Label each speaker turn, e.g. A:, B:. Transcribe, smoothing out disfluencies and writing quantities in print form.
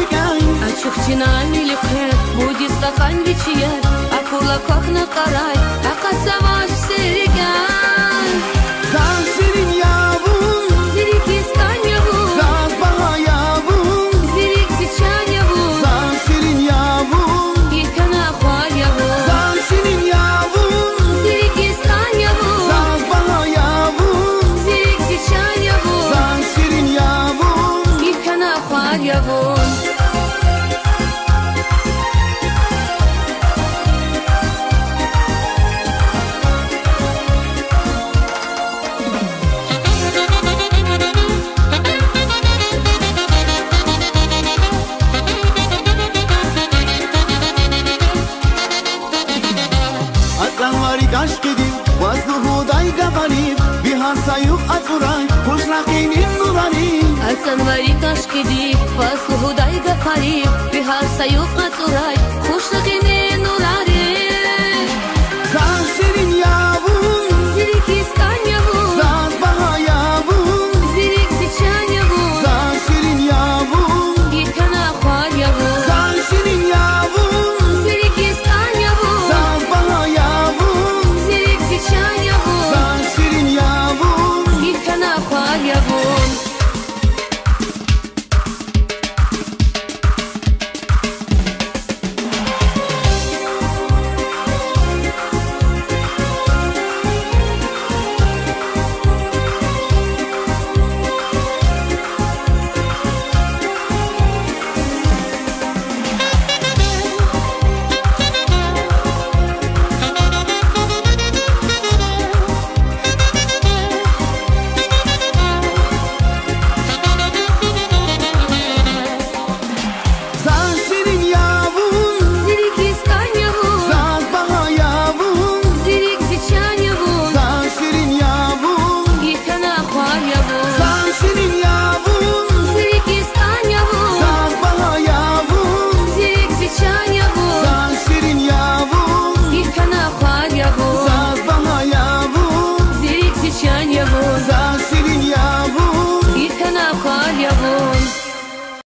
A: серикай
B: Ачух чинами лихет Буди стакан вечер Акула как на карай Акасаваш серикай
A: Зан ширин явун
B: Зирик искан явун
A: Зан баха явун
B: Зирик сичан явун
A: Зан ширин явун
B: Икана хвар явун
A: Зан ширин явун
B: Зирик искан явун
A: Зан баха явун
B: Зирик сичан явун
A: Зан ширин явун
B: Икана хвар явун
A: Aşk edip vazlı huday gavarip Bihar sayık atvuray Kuşlakinin nuranim
B: Alsan varik aşk edip Vaslı huday gafarip Bihar sayık aturay Kuşlakini